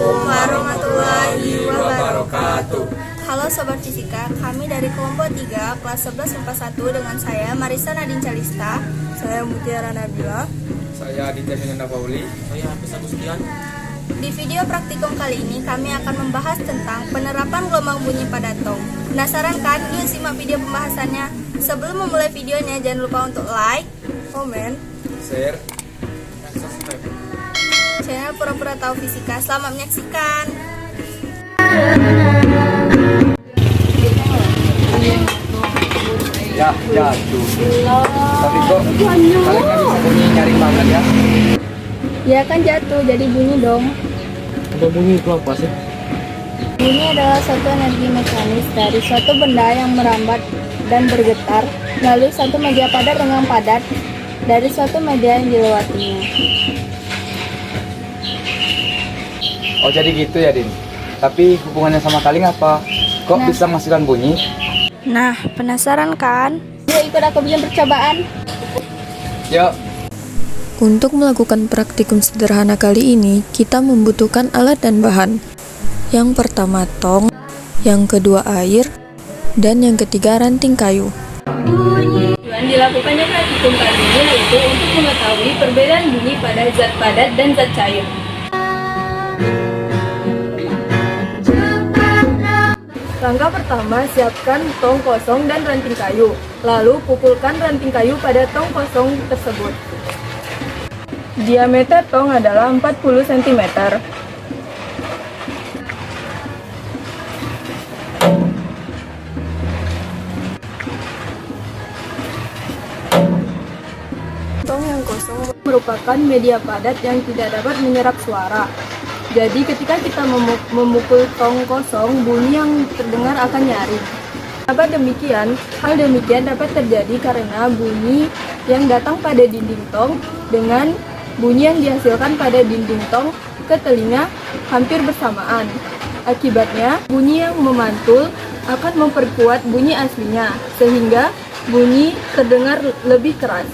Assalamualaikum warahmatullahi wabarakatuh. Halo Sobat Fisika, kami dari kelompok 3 kelas 11 IPA 1 dengan saya Marisa Nadine Calista, Saya Mutiara Nabila. Saya Aditya Minanda Pauli. Saya Hafiz Agustian. Di video praktikum kali ini kami akan membahas tentang penerapan gelombang bunyi pada tong. Penasaran kan? Yuk simak video pembahasannya. Sebelum memulai videonya jangan lupa untuk like, Komen. Share. Dan subscribe. channel Pura-Pura Tahu Fisika. Selamat menyaksikan. Ya, jatuh. Tapi kok kalian nggak bisa bunyi nyaring banget ya? Ya kan jatuh, jadi bunyi dong. Untuk bunyi itu apa sih? Bunyi adalah suatu energi mekanis dari suatu benda yang merambat dan bergetar melalui suatu media padat dengan padat dari suatu media yang dilewatinya. Oh jadi gitu ya, Din. Tapi hubungannya sama kaling apa? Kok Nah. bisa menghasilkan bunyi? Nah, penasaran kan? Yuk ikut aku bikin percobaan. Yuk. Untuk melakukan praktikum sederhana kali ini, kita membutuhkan alat dan bahan. Yang pertama tong, yang kedua air, dan yang ketiga ranting kayu. Tujuan dilakukannya praktikum kali ini yaitu untuk mengetahui perbedaan bunyi pada zat padat dan zat cair. Langkah pertama, siapkan tong kosong dan ranting kayu. Lalu pukulkan ranting kayu pada tong kosong tersebut. Diameter tong adalah 40 cm. Tong yang kosong merupakan media padat yang tidak dapat menyerap suara. Jadi ketika kita memukul tong kosong, bunyi yang terdengar akan nyaring. Hal demikian dapat terjadi karena bunyi yang datang pada dinding tong dengan bunyi yang dihasilkan pada dinding tong ke telinga hampir bersamaan. Akibatnya, bunyi yang memantul akan memperkuat bunyi aslinya, sehingga bunyi terdengar lebih keras.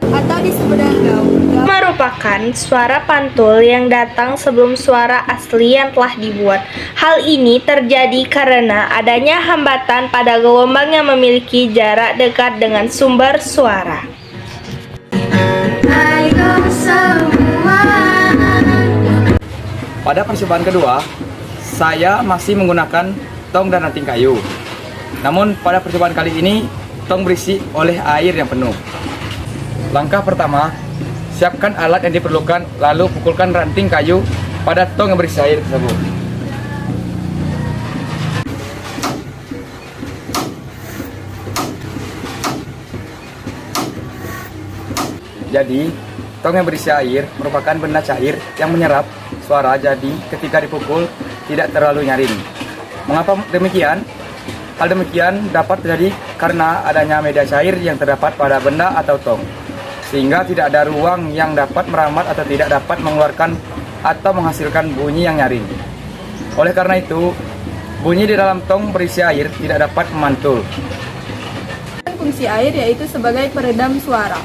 Atau disebut dengan gaung, merupakan suara pantul yang datang sebelum suara asli yang telah dibuat. Hal ini terjadi karena adanya hambatan pada gelombang yang memiliki jarak dekat dengan sumber suara. Pada percobaan kedua, saya masih menggunakan tong dan ranting kayu. Namun pada percobaan kali ini, tong berisi oleh air yang penuh. Langkah pertama, siapkan alat yang diperlukan, lalu pukulkan ranting kayu pada tong yang berisi air tersebut. Jadi, tong yang berisi air merupakan benda cair yang menyerap suara, jadi ketika dipukul tidak terlalu nyaring. Mengapa demikian? Hal demikian dapat terjadi karena adanya media cair yang terdapat pada benda atau tong, sehingga tidak ada ruang yang dapat merambat atau tidak dapat mengeluarkan atau menghasilkan bunyi yang nyaring. Oleh karena itu, bunyi di dalam tong berisi air tidak dapat memantul. Fungsi air yaitu sebagai peredam suara.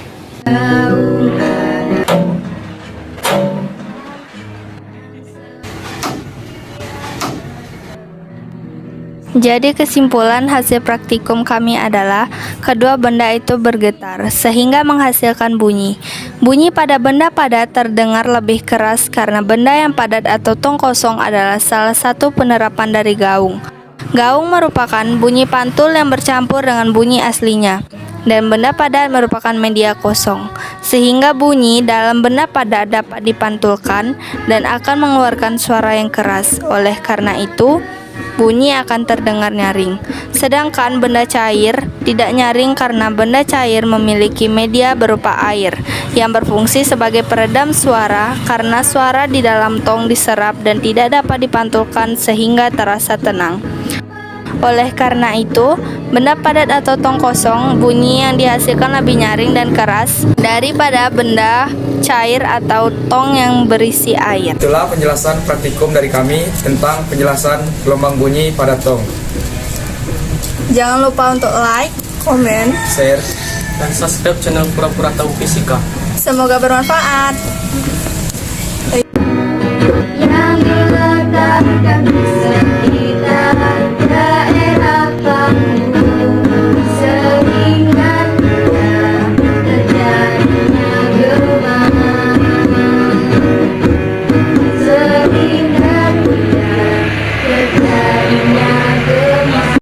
Jadi kesimpulan hasil praktikum kami adalah kedua benda itu bergetar sehingga menghasilkan bunyi. Bunyi pada benda padat terdengar lebih keras karena benda yang padat atau tong kosong adalah salah satu penerapan dari gaung. Gaung merupakan bunyi pantul yang bercampur dengan bunyi aslinya, dan benda padat merupakan media kosong, sehingga bunyi dalam benda padat dapat dipantulkan dan akan mengeluarkan suara yang keras. Oleh karena itu, bunyi akan terdengar nyaring. Sedangkan benda cair tidak nyaring karena benda cair memiliki media berupa air yang berfungsi sebagai peredam suara karena suara di dalam tong diserap dan tidak dapat dipantulkan sehingga terasa tenang. Oleh karena itu, benda padat atau tong kosong bunyi yang dihasilkan lebih nyaring dan keras daripada benda cair atau tong yang berisi air. Itulah penjelasan praktikum dari kami tentang penjelasan gelombang bunyi pada tong. Jangan lupa untuk like, komen, Share. Dan subscribe channel Pura-Pura Tahu Fisika. semoga bermanfaat.